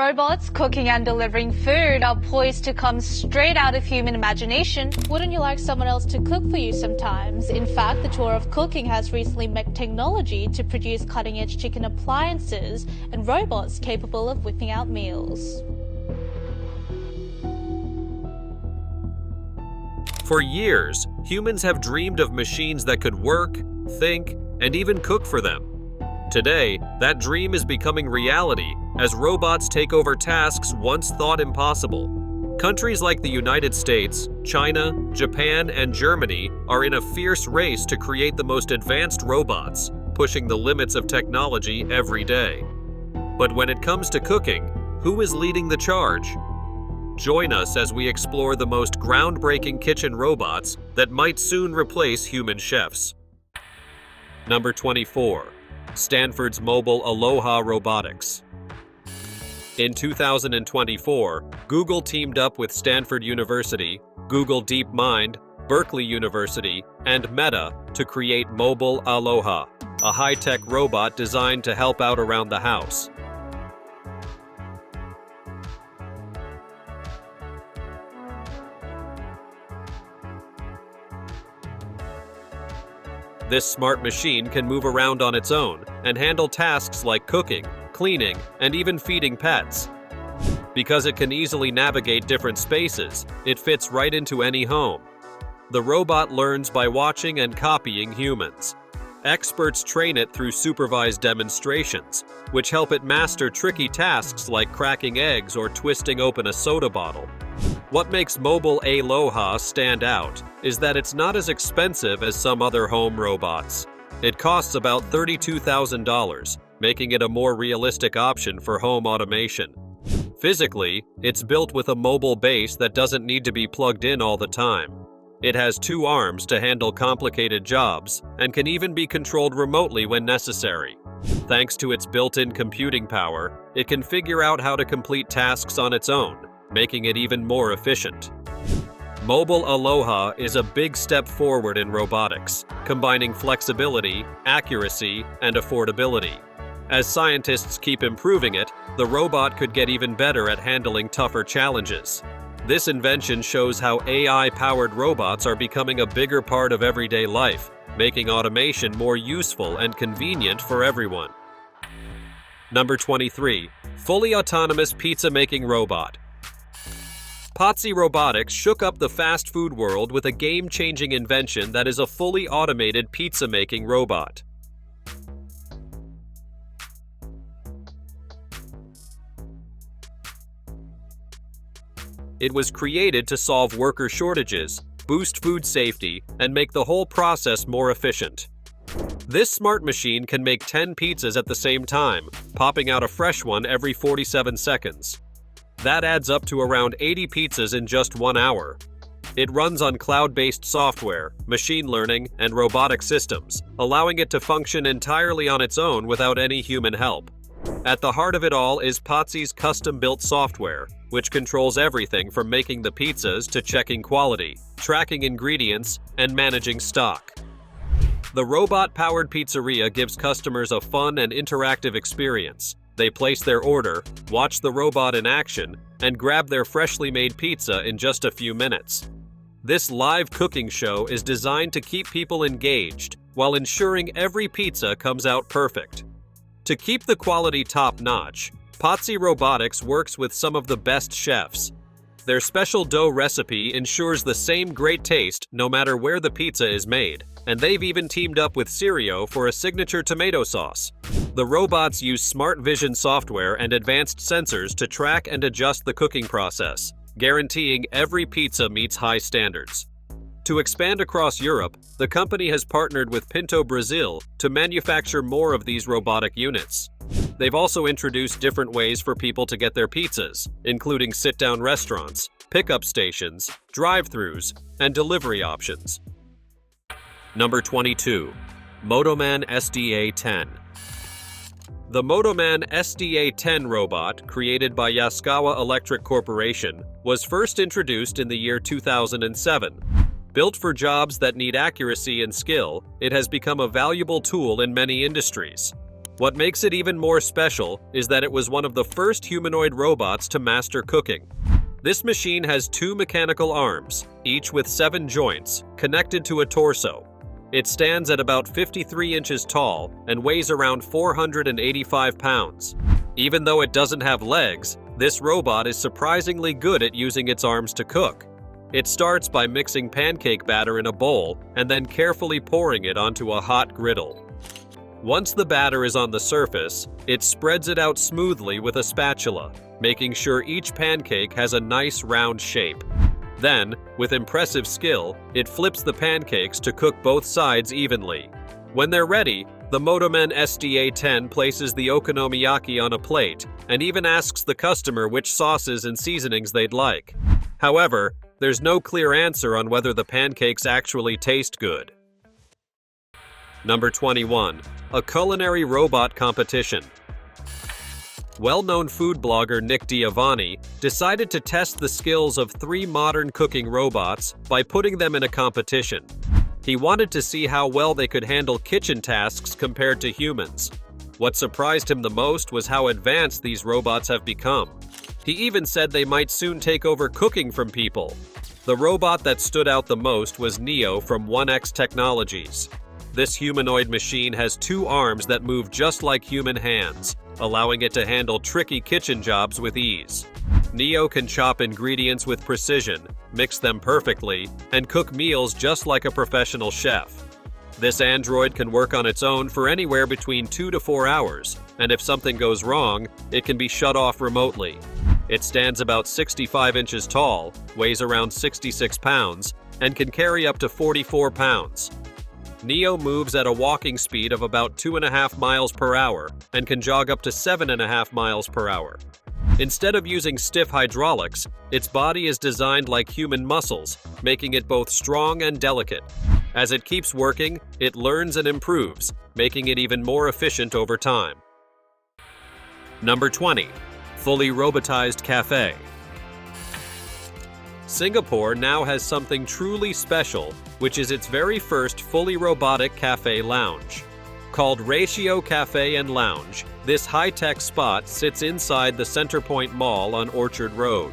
Robots cooking and delivering food are poised to come straight out of human imagination. Wouldn't you like someone else to cook for you sometimes? In fact, the tour of cooking has recently met technology to produce cutting-edge chicken appliances and robots capable of whipping out meals. For years, humans have dreamed of machines that could work, think, and even cook for them. Today, that dream is becoming reality as robots take over tasks once thought impossible. Countries like the United States, China, Japan, and Germany are in a fierce race to create the most advanced robots, pushing the limits of technology every day. But when it comes to cooking, who is leading the charge? Join us as we explore the most groundbreaking kitchen robots that might soon replace human chefs. Number 24. Stanford's mobile Aloha Robotics. In 2024, Google teamed up with Stanford University, Google DeepMind, Berkeley University, and Meta to create Mobile Aloha, a high-tech robot designed to help out around the house. This smart machine can move around on its own and handle tasks like cooking, cleaning, and even feeding pets. Because it can easily navigate different spaces, it fits right into any home. The robot learns by watching and copying humans. Experts train it through supervised demonstrations, which help it master tricky tasks like cracking eggs or twisting open a soda bottle. What makes Mobile Aloha stand out is that it's not as expensive as some other home robots. It costs about $32,000, making it a more realistic option for home automation. Physically, it's built with a mobile base that doesn't need to be plugged in all the time. It has 2 arms to handle complicated jobs and can even be controlled remotely when necessary. Thanks to its built-in computing power, it can figure out how to complete tasks on its own, making it even more efficient. Mobile Aloha is a big step forward in robotics, combining flexibility, accuracy, and affordability. As scientists keep improving it, the robot could get even better at handling tougher challenges. This invention shows how AI-powered robots are becoming a bigger part of everyday life, making automation more useful and convenient for everyone. Number 23. Fully autonomous pizza-making robot. Pozzi Robotics shook up the fast food world with a game-changing invention that is a fully automated pizza-making robot. It was created to solve worker shortages, boost food safety, and make the whole process more efficient. This smart machine can make 10 pizzas at the same time, popping out a fresh one every 47 seconds. That adds up to around 80 pizzas in just 1 hour. It runs on cloud-based software, machine learning, and robotic systems, allowing it to function entirely on its own without any human help. At the heart of it all is Pozzi's custom-built software, which controls everything from making the pizzas to checking quality, tracking ingredients, and managing stock. The robot-powered pizzeria gives customers a fun and interactive experience. They place their order, watch the robot in action, and grab their freshly made pizza in just a few minutes. This live cooking show is designed to keep people engaged while ensuring every pizza comes out perfect. To keep the quality top-notch, Pozzi Robotics works with some of the best chefs. Their special dough recipe ensures the same great taste no matter where the pizza is made, and they've even teamed up with Sirio for a signature tomato sauce. The robots use smart vision software and advanced sensors to track and adjust the cooking process, guaranteeing every pizza meets high standards. To expand across Europe, the company has partnered with Pinto Brazil to manufacture more of these robotic units. They've also introduced different ways for people to get their pizzas, including sit-down restaurants, pickup stations, drive-thrus, and delivery options. Number 22. Motoman SDA-10. The Motoman SDA-10 robot, created by Yaskawa Electric Corporation, was first introduced in the year 2007. Built for jobs that need accuracy and skill, it has become a valuable tool in many industries. What makes it even more special is that it was one of the first humanoid robots to master cooking. This machine has 2 mechanical arms, each with 7 joints, connected to a torso. It stands at about 53 inches tall and weighs around 485 pounds. Even though it doesn't have legs, this robot is surprisingly good at using its arms to cook. It starts by mixing pancake batter in a bowl and then carefully pouring it onto a hot griddle. Once the batter is on the surface, it spreads it out smoothly with a spatula, making sure each pancake has a nice round shape. Then, with impressive skill, it flips the pancakes to cook both sides evenly. When they're ready, the Motoman SDA-10 places the okonomiyaki on a plate and even asks the customer which sauces and seasonings they'd like. However, there's no clear answer on whether the pancakes actually taste good. Number 21. A culinary robot competition. Well-known food blogger Nick Diavani decided to test the skills of 3 modern cooking robots by putting them in a competition. He wanted to see how well they could handle kitchen tasks compared to humans. What surprised him the most was how advanced these robots have become. He even said they might soon take over cooking from people. The robot that stood out the most was Neo from 1X Technologies. This humanoid machine has 2 arms that move just like human hands, allowing it to handle tricky kitchen jobs with ease. Neo can chop ingredients with precision, mix them perfectly, and cook meals just like a professional chef. This android can work on its own for anywhere between 2 to 4 hours, and if something goes wrong, it can be shut off remotely. It stands about 65 inches tall, weighs around 66 pounds, and can carry up to 44 pounds. Neo moves at a walking speed of about 2.5 miles per hour and can jog up to 7.5 miles per hour. Instead of using stiff hydraulics, its body is designed like human muscles, making it both strong and delicate. As it keeps working, it learns and improves, making it even more efficient over time. Number 20. Fully robotized cafe. Singapore now has something truly special, which is its very first fully robotic cafe lounge. Called Ratio Cafe and Lounge, this high-tech spot sits inside the Centrepoint Mall on Orchard Road.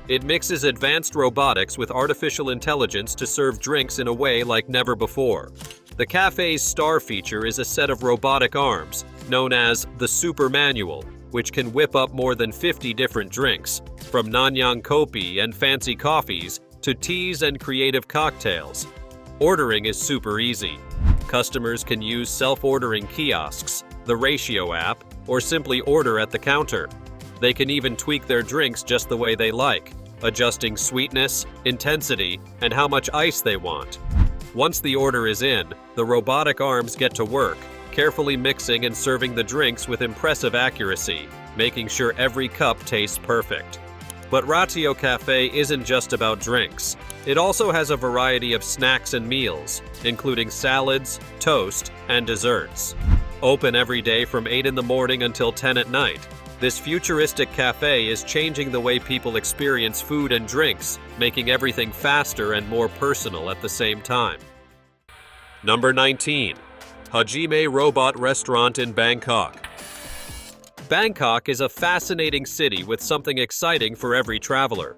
It mixes advanced robotics with artificial intelligence to serve drinks in a way like never before. The cafe's star feature is a set of robotic arms, known as the Super Manual, which can whip up more than 50 different drinks, from Nanyang Kopi and fancy coffees to teas and creative cocktails. Ordering is super easy. Customers can use self-ordering kiosks, the Ratio app, or simply order at the counter. They can even tweak their drinks just the way they like, adjusting sweetness, intensity, and how much ice they want. Once the order is in, the robotic arms get to work, carefully mixing and serving the drinks with impressive accuracy, making sure every cup tastes perfect. But Ratio Cafe isn't just about drinks. It also has a variety of snacks and meals, including salads, toast, and desserts. Open every day from 8 in the morning until 10 at night, this futuristic cafe is changing the way people experience food and drinks, making everything faster and more personal at the same time. Number 19. Hajime Robot Restaurant in Bangkok. Bangkok is a fascinating city with something exciting for every traveler.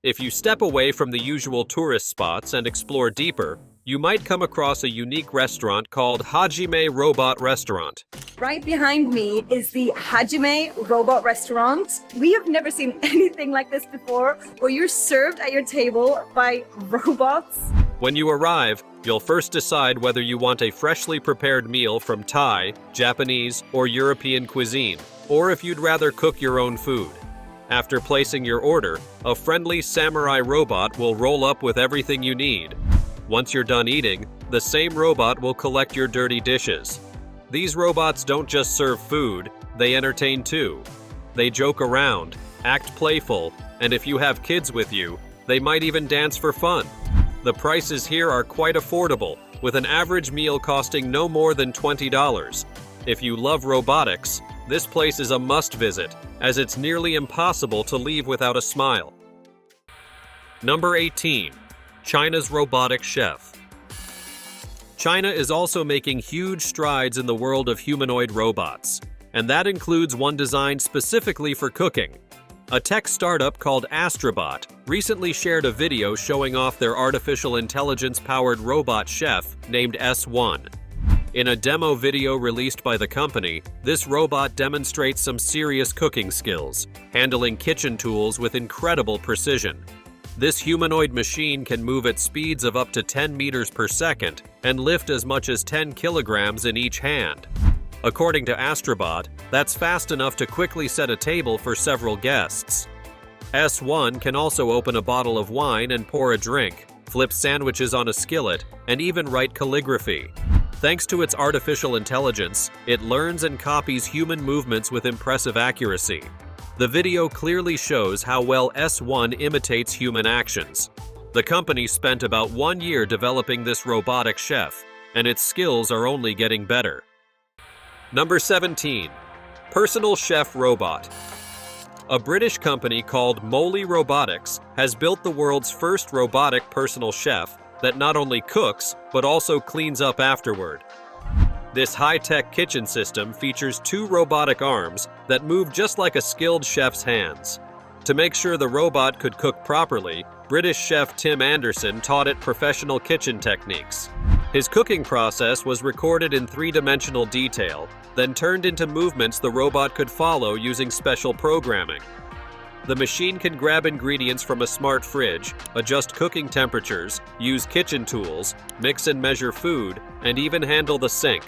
If you step away from the usual tourist spots and explore deeper, you might come across a unique restaurant called Hajime Robot Restaurant. Right behind me is the Hajime Robot Restaurant. We have never seen anything like this before, where you're served at your table by robots. When you arrive, you'll first decide whether you want a freshly prepared meal from Thai, Japanese, or European cuisine, or if you'd rather cook your own food. After placing your order, a friendly samurai robot will roll up with everything you need. Once you're done eating, the same robot will collect your dirty dishes. These robots don't just serve food, they entertain too. They joke around, act playful, and if you have kids with you, they might even dance for fun. The prices here are quite affordable, with an average meal costing no more than $20. If you love robotics, this place is a must-visit, as it's nearly impossible to leave without a smile. Number 18. China's Robotic Chef. China is also making huge strides in the world of humanoid robots, and that includes one designed specifically for cooking. A tech startup called Astrobot recently shared a video showing off their artificial intelligence-powered robot chef named S1. In a demo video released by the company, this robot demonstrates some serious cooking skills, handling kitchen tools with incredible precision. This humanoid machine can move at speeds of up to 10 meters per second and lift as much as 10 kilograms in each hand. According to Astrobot, that's fast enough to quickly set a table for several guests. S1 can also open a bottle of wine and pour a drink, flip sandwiches on a skillet, and even write calligraphy. Thanks to its artificial intelligence, it learns and copies human movements with impressive accuracy. The video clearly shows how well S1 imitates human actions. The company spent about 1 year developing this robotic chef, and its skills are only getting better. Number 17. Personal Chef Robot. A British company called Robotics has built the world's first robotic personal chef that not only cooks, but also cleans up afterward. This high-tech kitchen system features 2 robotic arms that move just like a skilled chef's hands. To make sure the robot could cook properly, British chef Tim Anderson taught it professional kitchen techniques. His cooking process was recorded in 3-dimensional detail, then turned into movements the robot could follow using special programming. The machine can grab ingredients from a smart fridge, adjust cooking temperatures, use kitchen tools, mix and measure food, and even handle the sink.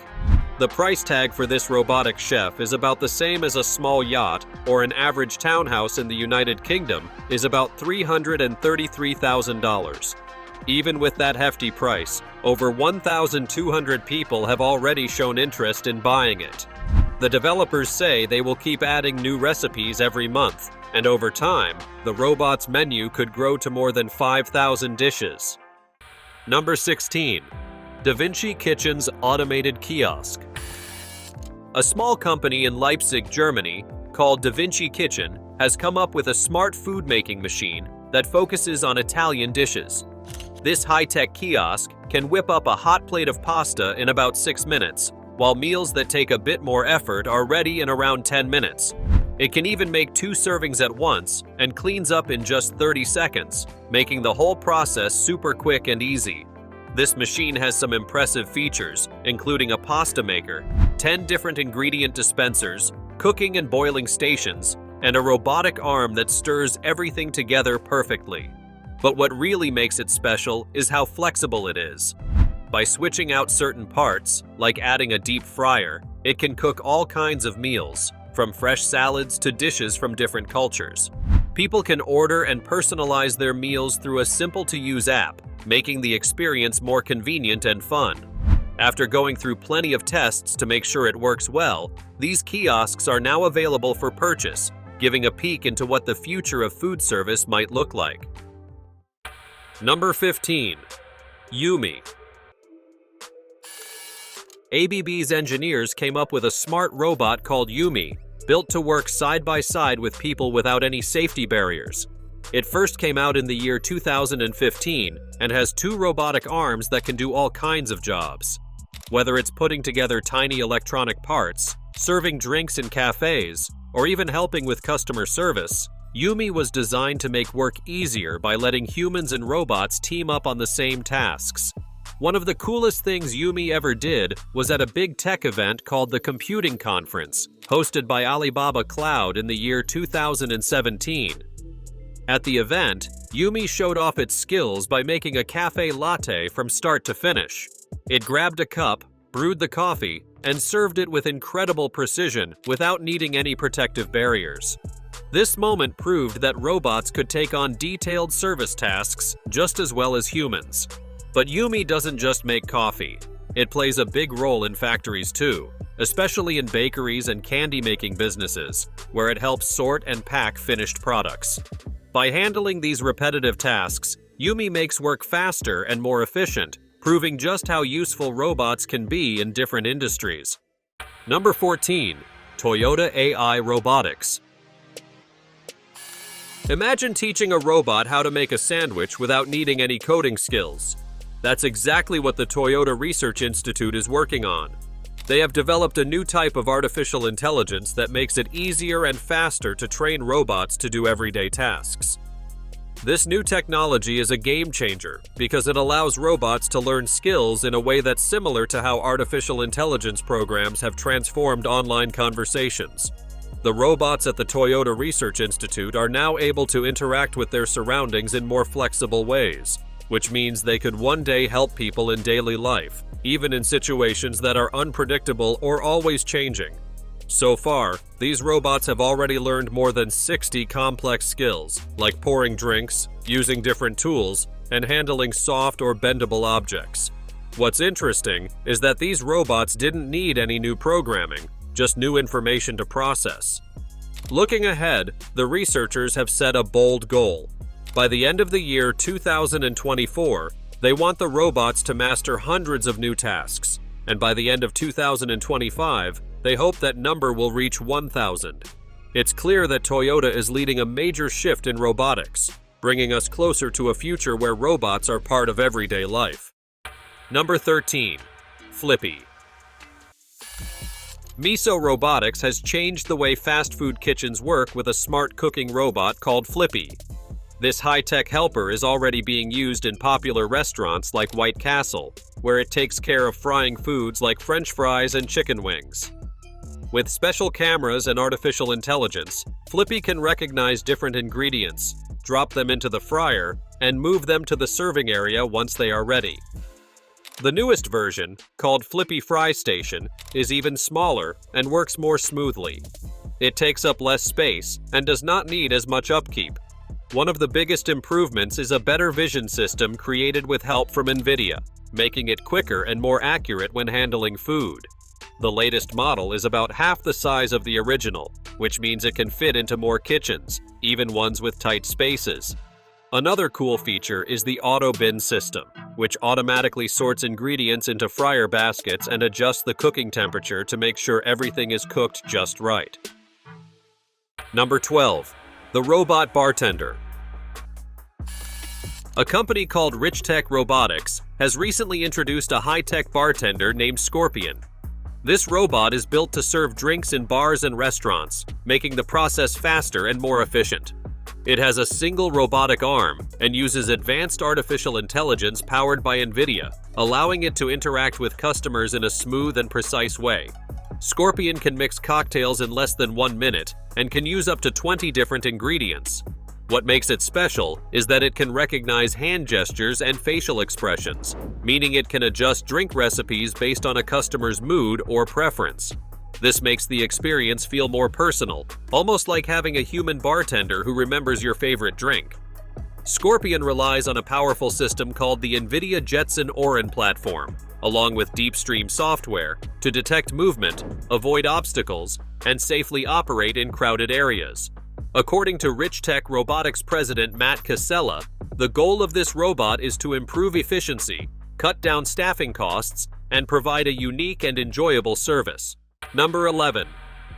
The price tag for this robotic chef is about the same as a small yacht, or an average townhouse in the United Kingdom is about $333,000. Even with that hefty price, over 1,200 people have already shown interest in buying it. The developers say they will keep adding new recipes every month, and over time, the robot's menu could grow to more than 5,000 dishes. Number 16. Da Vinci Kitchen's Automated Kiosk. A small company in Leipzig, Germany, called Da Vinci Kitchen has come up with a smart food-making machine that focuses on Italian dishes. This high-tech kiosk can whip up a hot plate of pasta in about 6 minutes, while meals that take a bit more effort are ready in around 10 minutes. It can even make 2 servings at once and cleans up in just 30 seconds, making the whole process super quick and easy. This machine has some impressive features, including a pasta maker, 10 different ingredient dispensers, cooking and boiling stations, and a robotic arm that stirs everything together perfectly. But what really makes it special is how flexible it is. By switching out certain parts, like adding a deep fryer, it can cook all kinds of meals, from fresh salads to dishes from different cultures. People can order and personalize their meals through a simple-to-use app, making the experience more convenient and fun. After going through plenty of tests to make sure it works well, these kiosks are now available for purchase, giving a peek into what the future of food service might look like. Number 15. Yumi. ABB's engineers came up with a smart robot called Yumi, built to work side by side with people without any safety barriers. It first came out in the year 2015 and has 2 robotic arms that can do all kinds of jobs. Whether it's putting together tiny electronic parts, serving drinks in cafes, or even helping with customer service, Yumi was designed to make work easier by letting humans and robots team up on the same tasks. One of the coolest things Yumi ever did was at a big tech event called the Computing Conference, hosted by Alibaba Cloud in the year 2017. At the event, Yumi showed off its skills by making a cafe latte from start to finish. It grabbed a cup, brewed the coffee, and served it with incredible precision without needing any protective barriers. This moment proved that robots could take on detailed service tasks just as well as humans. But Yumi doesn't just make coffee. It plays a big role in factories too, especially in bakeries and candy-making businesses, where it helps sort and pack finished products. By handling these repetitive tasks, Yumi makes work faster and more efficient, proving just how useful robots can be in different industries. Number 14. Toyota AI Robotics. Imagine teaching a robot how to make a sandwich without needing any coding skills. That's exactly what the Toyota Research Institute is working on. They have developed a new type of artificial intelligence that makes it easier and faster to train robots to do everyday tasks. This new technology is a game changer because it allows robots to learn skills in a way that's similar to how artificial intelligence programs have transformed online conversations. The robots at the Toyota Research Institute are now able to interact with their surroundings in more flexible ways, which means they could one day help people in daily life, even in situations that are unpredictable or always changing. So far, these robots have already learned more than 60 complex skills, like pouring drinks, using different tools, and handling soft or bendable objects. What's interesting is that these robots didn't need any new programming, just new information to process. Looking ahead, the researchers have set a bold goal. By the end of the year 2024, they want the robots to master hundreds of new tasks, and by the end of 2025, they hope that number will reach 1,000. It's clear that Toyota is leading a major shift in robotics, bringing us closer to a future where robots are part of everyday life. Number 13. Flippy. Miso Robotics has changed the way fast food kitchens work with a smart cooking robot called Flippy. This high-tech helper is already being used in popular restaurants like White Castle, where it takes care of frying foods like French fries and chicken wings. With special cameras and artificial intelligence, Flippy can recognize different ingredients, drop them into the fryer, and move them to the serving area once they are ready. The newest version, called Flippy Fry Station, is even smaller and works more smoothly. It takes up less space and does not need as much upkeep. One of the biggest improvements is a better vision system created with help from NVIDIA, making it quicker and more accurate when handling food. The latest model is about half the size of the original, which means it can fit into more kitchens, even ones with tight spaces. Another cool feature is the auto bin system, which automatically sorts ingredients into fryer baskets and adjusts the cooking temperature to make sure everything is cooked just right. Number 12. The Robot Bartender. A company called Richtech Robotics has recently introduced a high-tech bartender named Scorpion. This robot is built to serve drinks in bars and restaurants, making the process faster and more efficient. It has a single robotic arm and uses advanced artificial intelligence powered by NVIDIA, allowing it to interact with customers in a smooth and precise way. Scorpion can mix cocktails in less than 1 minute and can use up to 20 different ingredients. What makes it special is that it can recognize hand gestures and facial expressions, meaning it can adjust drink recipes based on a customer's mood or preference. This makes the experience feel more personal, almost like having a human bartender who remembers your favorite drink. Scorpion relies on a powerful system called the NVIDIA Jetson Orin platform, along with deep stream software, to detect movement, avoid obstacles, and safely operate in crowded areas. According to Richtech Robotics President Matt Casella, the goal of this robot is to improve efficiency, cut down staffing costs, and provide a unique and enjoyable service. Number 11.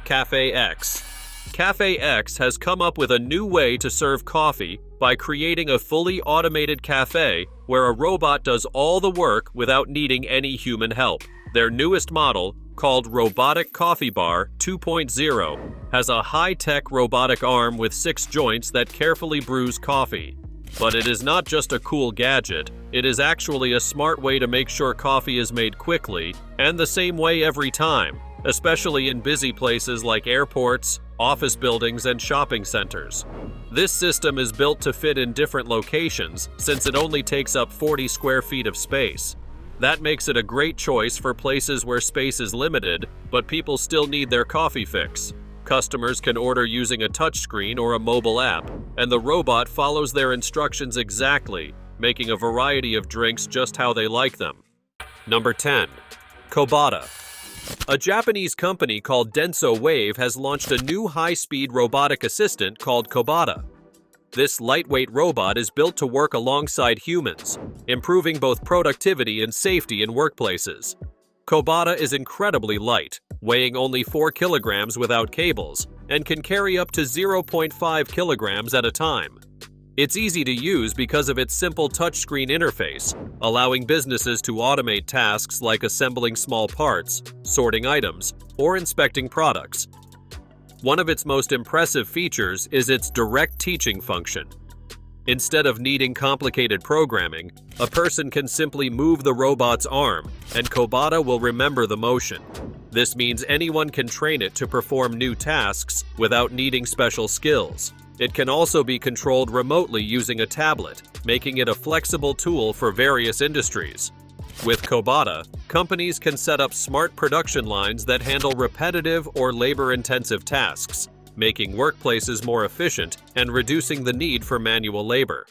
Cafe X. Cafe X has come up with a new way to serve coffee by creating a fully automated cafe where a robot does all the work without needing any human help. Their newest model, called Robotic Coffee Bar 2.0, has a high-tech robotic arm with 6 joints that carefully brews coffee. But it is not just a cool gadget, it is actually a smart way to make sure coffee is made quickly and the same way every time, especially in busy places like airports, office buildings, and shopping centers. This system is built to fit in different locations since it only takes up 40 square feet of space. That makes it a great choice for places where space is limited, but people still need their coffee fix. Customers can order using a touchscreen or a mobile app, and the robot follows their instructions exactly, making a variety of drinks just how they like them. Number 10. Kobata. A Japanese company called Denso Wave has launched a new high-speed robotic assistant called Kobata. This lightweight robot is built to work alongside humans, improving both productivity and safety in workplaces. Kobata is incredibly light, weighing only 4 kilograms without cables, and can carry up to 0.5 kilograms at a time. It's easy to use because of its simple touchscreen interface, allowing businesses to automate tasks like assembling small parts, sorting items, or inspecting products. One of its most impressive features is its direct teaching function. Instead of needing complicated programming, a person can simply move the robot's arm, and Kobata will remember the motion. This means anyone can train it to perform new tasks without needing special skills. It can also be controlled remotely using a tablet, making it a flexible tool for various industries. With Kobata, companies can set up smart production lines that handle repetitive or labor-intensive tasks, making workplaces more efficient and reducing the need for manual labor.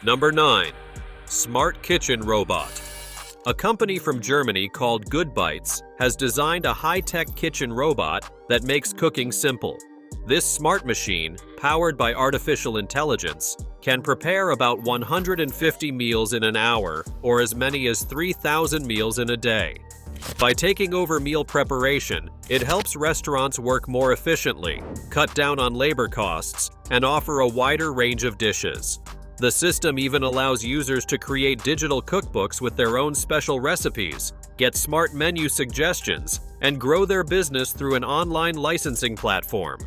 Number 9. Smart Kitchen Robot. A company from Germany called Goodbites has designed a high-tech kitchen robot that makes cooking simple. This smart machine, powered by artificial intelligence, can prepare about 150 meals in an hour or as many as 3,000 meals in a day. By taking over meal preparation, it helps restaurants work more efficiently, cut down on labor costs, and offer a wider range of dishes. The system even allows users to create digital cookbooks with their own special recipes, get smart menu suggestions, and grow their business through an online licensing platform.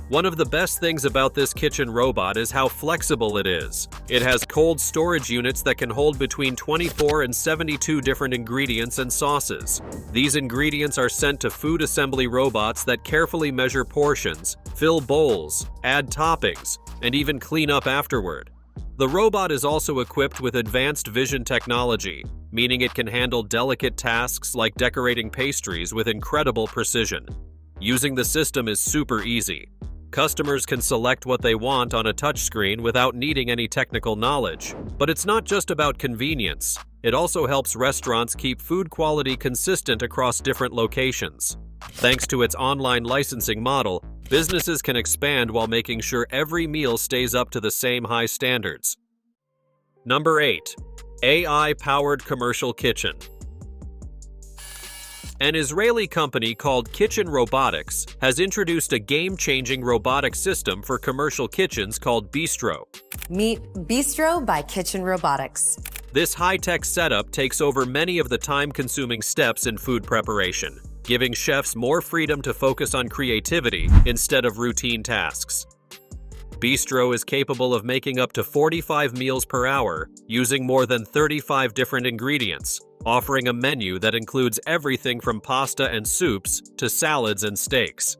One of the best things about this kitchen robot is how flexible it is. It has cold storage units that can hold between 24 and 72 different ingredients and sauces. These ingredients are sent to food assembly robots that carefully measure portions, fill bowls, add toppings, and even clean up afterward. The robot is also equipped with advanced vision technology, meaning it can handle delicate tasks like decorating pastries with incredible precision. Using the system is super easy. Customers can select what they want on a touchscreen without needing any technical knowledge. But it's not just about convenience. It also helps restaurants keep food quality consistent across different locations. Thanks to its online licensing model, businesses can expand while making sure every meal stays up to the same high standards. Number 8. AI-powered commercial kitchen. An Israeli company called Kitchen Robotics has introduced a game-changing robotic system for commercial kitchens called Bistro. Meet Bistro by Kitchen Robotics. This high-tech setup takes over many of the time-consuming steps in food preparation, giving chefs more freedom to focus on creativity instead of routine tasks. Bistro is capable of making up to 45 meals per hour using more than 35 different ingredients, offering a menu that includes everything from pasta and soups to salads and steaks.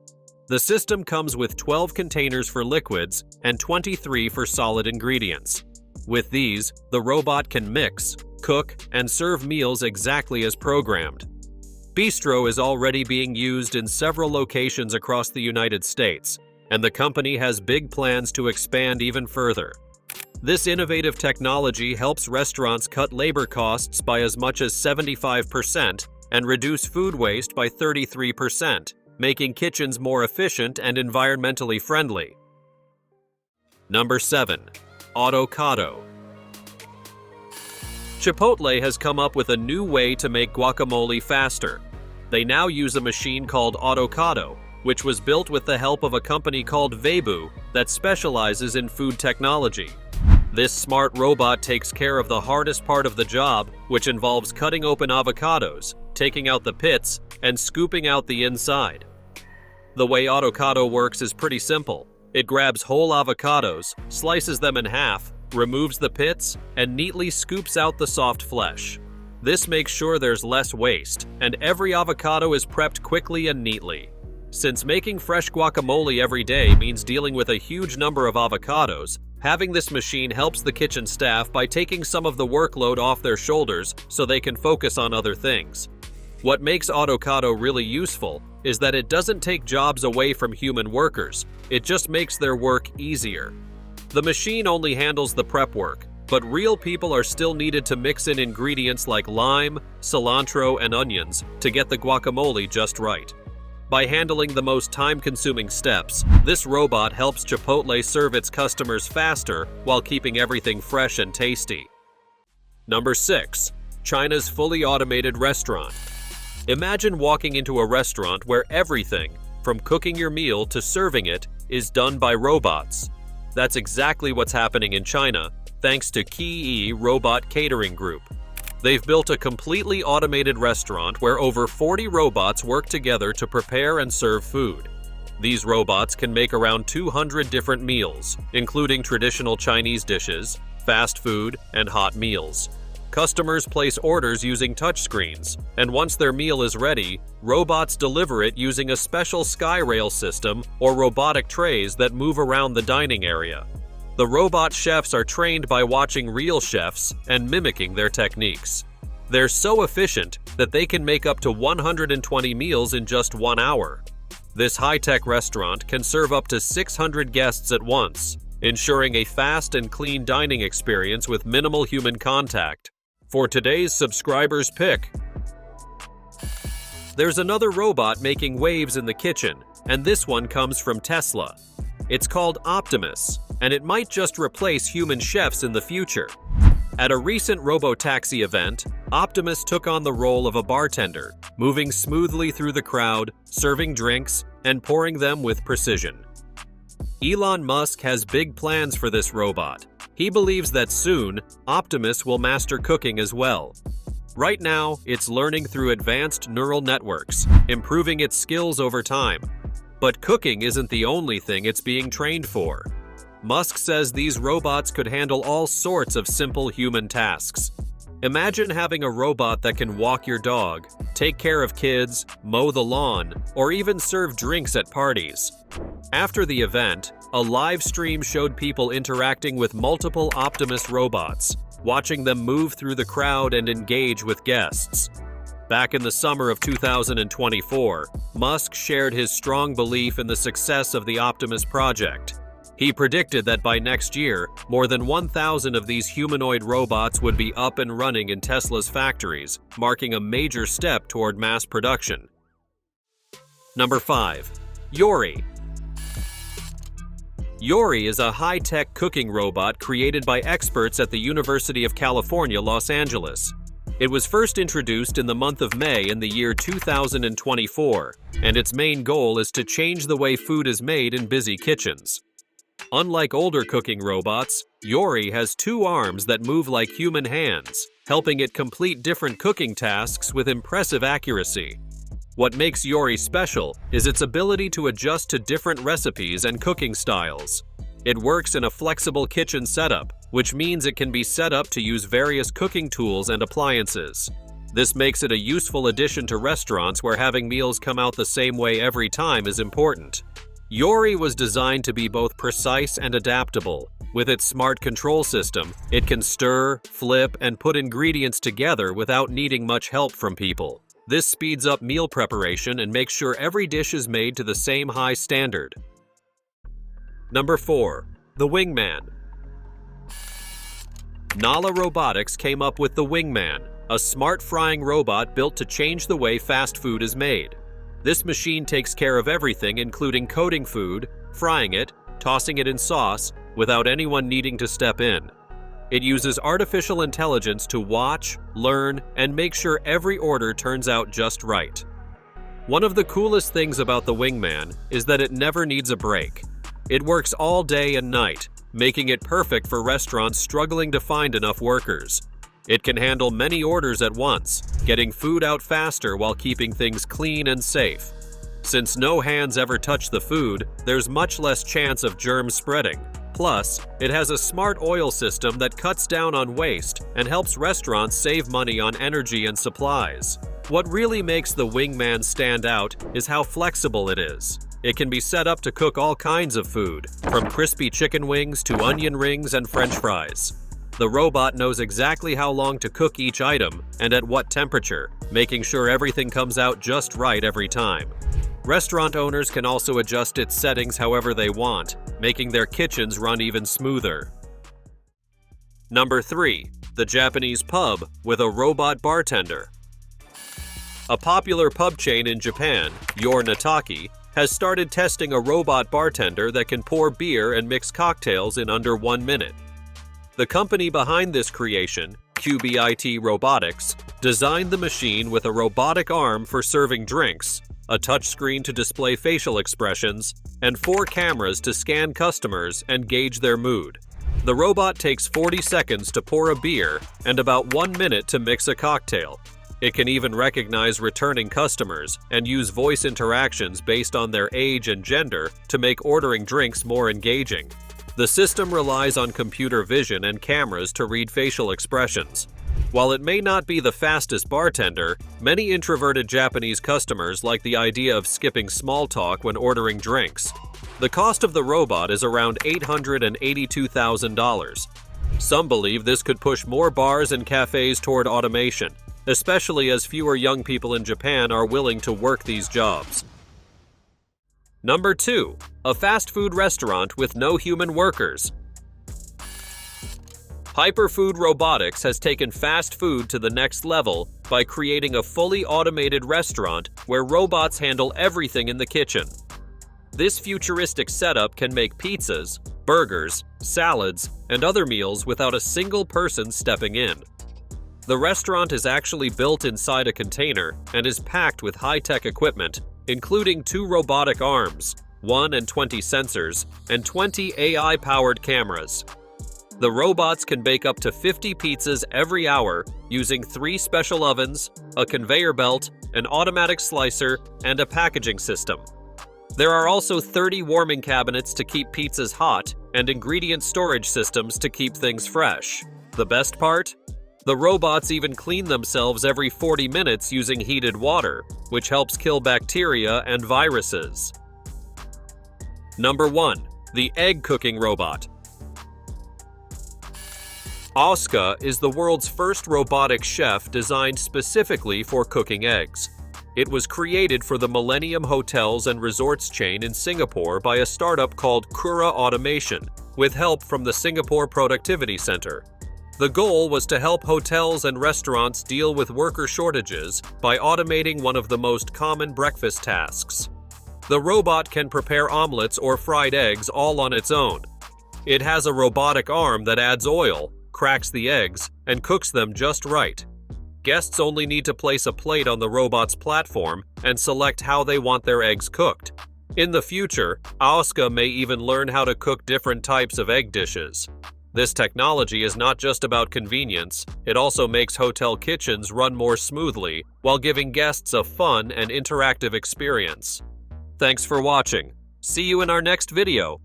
The system comes with 12 containers for liquids and 23 for solid ingredients. With these, the robot can mix, cook, and serve meals exactly as programmed. Bistro is already being used in several locations across the United States, and the company has big plans to expand even further. This innovative technology helps restaurants cut labor costs by as much as 75% and reduce food waste by 33%, making kitchens more efficient and environmentally friendly. Number 7. Autocado. Chipotle has come up with a new way to make guacamole faster. They now use a machine called Autocado, which was built with the help of a company called Weibo that specializes in food technology. This smart robot takes care of the hardest part of the job, which involves cutting open avocados, taking out the pits, and scooping out the inside. The way Autocado works is pretty simple. It grabs whole avocados, slices them in half, removes the pits, and neatly scoops out the soft flesh. This makes sure there's less waste, and every avocado is prepped quickly and neatly. Since making fresh guacamole every day means dealing with a huge number of avocados, having this machine helps the kitchen staff by taking some of the workload off their shoulders so they can focus on other things. What makes Autocado really useful is that it doesn't take jobs away from human workers, it just makes their work easier. The machine only handles the prep work, but real people are still needed to mix in ingredients like lime, cilantro, and onions to get the guacamole just right. By handling the most time-consuming steps, this robot helps Chipotle serve its customers faster while keeping everything fresh and tasty. Number 6. China's fully automated restaurant. Imagine walking into a restaurant where everything, from cooking your meal to serving it, is done by robots. That's exactly what's happening in China, thanks to Ki Robot Catering Group. They've built a completely automated restaurant where over 40 robots work together to prepare and serve food. These robots can make around 200 different meals, including traditional Chinese dishes, fast food, and hot meals. Customers place orders using touchscreens, and once their meal is ready, robots deliver it using a special SkyRail system or robotic trays that move around the dining area. The robot chefs are trained by watching real chefs and mimicking their techniques. They're so efficient that they can make up to 120 meals in just 1 hour. This high-tech restaurant can serve up to 600 guests at once, ensuring a fast and clean dining experience with minimal human contact. For today's subscriber's pick, there's another robot making waves in the kitchen, and this one comes from Tesla. It's called Optimus, and it might just replace human chefs in the future. At a recent robotaxi event, Optimus took on the role of a bartender, moving smoothly through the crowd, serving drinks, and pouring them with precision. Elon Musk has big plans for this robot. He believes that soon, Optimus will master cooking as well. Right now, it's learning through advanced neural networks, improving its skills over time. But cooking isn't the only thing it's being trained for. Musk says these robots could handle all sorts of simple human tasks. Imagine having a robot that can walk your dog, take care of kids, mow the lawn, or even serve drinks at parties. After the event, a live stream showed people interacting with multiple Optimus robots, watching them move through the crowd and engage with guests. Back in the summer of 2024, Musk shared his strong belief in the success of the Optimus project. He predicted that by next year, more than 1,000 of these humanoid robots would be up and running in Tesla's factories, marking a major step toward mass production. Number 5. Yori. Yori is a high-tech cooking robot created by experts at the University of California, Los Angeles. It was first introduced in the month of May in the year 2024, and its main goal is to change the way food is made in busy kitchens. Unlike older cooking robots, Yori has 2 arms that move like human hands, helping it complete different cooking tasks with impressive accuracy. What makes Yori special is its ability to adjust to different recipes and cooking styles. It works in a flexible kitchen setup, which means it can be set up to use various cooking tools and appliances. This makes it a useful addition to restaurants where having meals come out the same way every time is important. Yori was designed to be both precise and adaptable. With its smart control system, it can stir, flip, and put ingredients together without needing much help from people. This speeds up meal preparation and makes sure every dish is made to the same high standard. Number 4. The Wingman. Nala Robotics came up with the Wingman, a smart frying robot built to change the way fast food is made. This machine takes care of everything, including coating food, frying it, tossing it in sauce, without anyone needing to step in. It uses artificial intelligence to watch, learn, and make sure every order turns out just right. One of the coolest things about the Wingman is that it never needs a break. It works all day and night, making it perfect for restaurants struggling to find enough workers. It can handle many orders at once, getting food out faster while keeping things clean and safe. Since no hands ever touch the food, there's much less chance of germs spreading. Plus, it has a smart oil system that cuts down on waste and helps restaurants save money on energy and supplies. What really makes the Wingman stand out is how flexible it is. It can be set up to cook all kinds of food, from crispy chicken wings to onion rings and French fries. The robot knows exactly how long to cook each item and at what temperature, making sure everything comes out just right every time. Restaurant owners can also adjust its settings however they want, making their kitchens run even smoother. Number 3. The Japanese pub with a robot bartender. A popular pub chain in Japan, Yori Nataki, has started testing a robot bartender that can pour beer and mix cocktails in under 1 minute. The company behind this creation, Robotics, designed the machine with a robotic arm for serving drinks, a touchscreen to display facial expressions, and 4 cameras to scan customers and gauge their mood. The robot takes 40 seconds to pour a beer and about 1 minute to mix a cocktail. It can even recognize returning customers and use voice interactions based on their age and gender to make ordering drinks more engaging. The system relies on computer vision and cameras to read facial expressions. While it may not be the fastest bartender, many introverted Japanese customers like the idea of skipping small talk when ordering drinks. The cost of the robot is around $882,000. Some believe this could push more bars and cafes toward automation, especially as fewer young people in Japan are willing to work these jobs. Number 2. A fast food restaurant with no human workers. Hyperfood Robotics has taken fast food to the next level by creating a fully automated restaurant where robots handle everything in the kitchen. This futuristic setup can make pizzas, burgers, salads, and other meals without a single person stepping in. The restaurant is actually built inside a container and is packed with high-tech equipment, including 2 robotic arms, 1 and 20 sensors, and 20 AI-powered cameras. The robots can bake up to 50 pizzas every hour using 3 special ovens, a conveyor belt, an automatic slicer, and a packaging system. There are also 30 warming cabinets to keep pizzas hot and ingredient storage systems to keep things fresh. The best part? The robots even clean themselves every 40 minutes using heated water, which helps kill bacteria and viruses. Number 1. The Egg Cooking Robot. Asuka is the world's first robotic chef designed specifically for cooking eggs. It was created for the Millennium Hotels and Resorts chain in Singapore by a startup called Kura Automation, with help from the Singapore Productivity Center. The goal was to help hotels and restaurants deal with worker shortages by automating one of the most common breakfast tasks. The robot can prepare omelets or fried eggs all on its own. It has a robotic arm that adds oil, cracks the eggs, and cooks them just right. Guests only need to place a plate on the robot's platform and select how they want their eggs cooked. In the future, Asuka may even learn how to cook different types of egg dishes. This technology is not just about convenience, it also makes hotel kitchens run more smoothly while giving guests a fun and interactive experience. Thanks for watching. See you in our next video.